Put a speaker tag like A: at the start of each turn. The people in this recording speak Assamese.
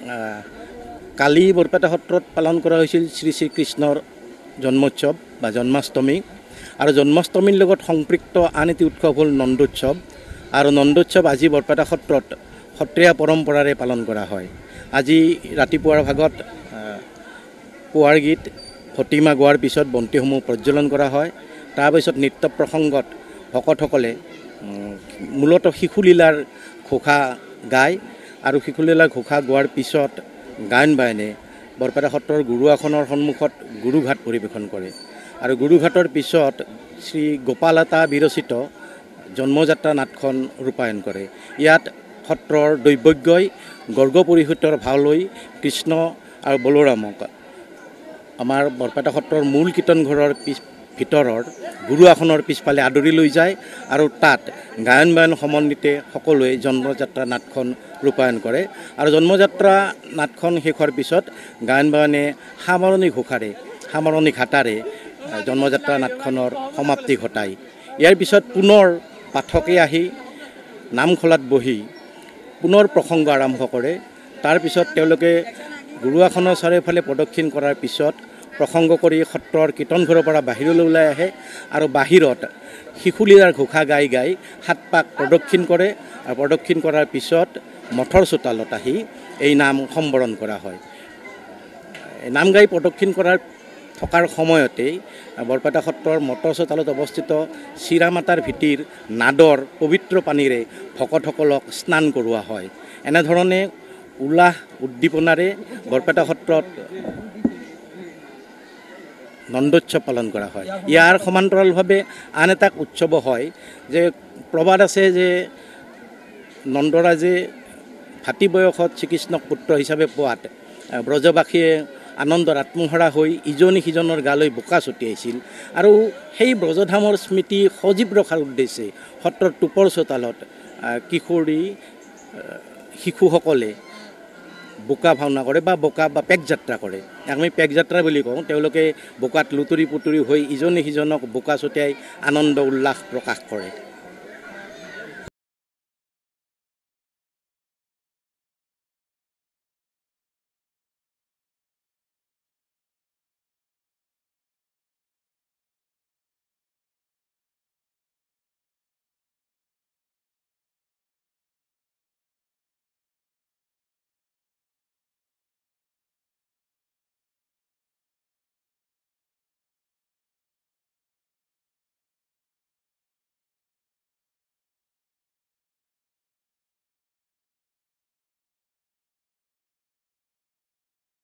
A: কালি বৰপেটা সত্ৰত পালন কৰা হৈছিল শ্ৰী শ্ৰীকৃষ্ণৰ জন্মোৎসৱ বা জন্মাষ্টমী আৰু জন্মাষ্টমীৰ লগত সম্পৃক্ত আন এটি উৎসৱ হ'ল নন্দোৎসৱ আৰু নন্দোৎসৱ আজি বৰপেটা সত্ৰত সত্ৰীয়া পৰম্পৰাৰে পালন কৰা হয়। আজি ৰাতিপুৱাৰ ভাগত পুৱাৰ গীত ভটিমা গোৱাৰ পিছত বন্তিসমূহ প্ৰজ্বলন কৰা হয়। তাৰপিছত নৃত্য প্ৰসংগত ভকতসকলে মূলতঃ শিশুলীলাৰ ঘোষা গায় আৰু শিশুলীলাৰ ঘোষা গোৱাৰ পিছত গায়ন বায়নে বৰপেটা সত্ৰৰ গুৰু আসনৰ সন্মুখত গুৰুঘাট পৰিৱেশন কৰে আৰু গুৰুঘাটৰ পিছত শ্ৰী গোপালতা বিৰচিত জন্মযাত্ৰা নাটখন ৰূপায়ণ কৰে। ইয়াত সত্ৰৰ দৈৱজ্ঞই গৰ্গ পৰিষদৰ ভাও লৈ কৃষ্ণ আৰু বলোৰামক আমাৰ বৰপেটা সত্ৰৰ মূল কীৰ্তনঘৰৰ ভিতৰৰ গুৰু আসনৰ পিছফালে আদৰি লৈ যায় আৰু তাত গায়ন বায়ন সমন্বিতে সকলোৱে জন্মযাত্ৰা নাটখন ৰূপায়ণ কৰে আৰু জন্মযাত্ৰা নাটখন শেষ হোৱাৰ পিছত গায়ন বায়নে সামৰণি ঘোষাৰে সামৰণি ঘাটাৰে জন্মযাত্ৰা নাটখনৰ সমাপ্তি ঘটায়। ইয়াৰ পিছত পুনৰ পাঠকে আহি নামখোলাত বহি পুনৰ প্ৰসংগ আৰম্ভ কৰে। তাৰপিছত তেওঁলোকে গুৰু আসনৰ চাৰিওফালে প্ৰদক্ষিণ কৰাৰ পিছত প্ৰসংগ কৰি সত্ৰৰ কীৰ্তনঘৰৰ পৰা বাহিৰলৈ ওলাই আহে আৰু বাহিৰত শিশুলীলাৰ ঘোষা গাই গাই 7 পাক প্ৰদক্ষিণ কৰে আৰু প্ৰদক্ষিণ কৰাৰ পিছত মঠৰ চোতালত আহি এই নাম সম্বৰণ কৰা হয়। নাম গাই প্ৰদক্ষিণ কৰাৰ থকাৰ সময়তেই বৰপেটা সত্ৰৰ মঠৰ চোতালত অৱস্থিত চিৰামাতাৰ ভীতিৰ নাদৰ পবিত্ৰ পানীৰে ভকতসকলক স্নান কৰোৱা হয়। এনেধৰণে উল্লাস উদ্দীপনাৰে বৰপেটা সত্ৰত নন্দোৎসৱ পালন কৰা হয়। ইয়াৰ সমান্তৰালভাৱে আন এটা উৎসৱ হয় যে প্ৰবাদ আছে যে নন্দৰাজে ভাতৃ বয়সত শ্ৰীকৃষ্ণক পুত্ৰ হিচাপে পোৱাত ব্ৰজবাসীয়ে আনন্দৰ আত্মহাৰা হৈ ইজনী সিজনৰ গালৈ বোকা ছটিয়াইছিল আৰু সেই ব্ৰজধামৰ স্মৃতি সজীৱ ৰখাৰ উদ্দেশ্যে সত্ৰৰ টুপৰ চোতালত কিশোৰী শিশুসকলে বোকা ভাওনা কৰে বা বোকা বা পেক যাত্ৰা কৰে। আমি পেক যাত্ৰা বুলি কওঁ। তেওঁলোকে বোকাত লুতুৰি পুতুৰি হৈ ইজনী সিজনক বোকা ছটিয়াই আনন্দ উল্লাস প্ৰকাশ কৰে।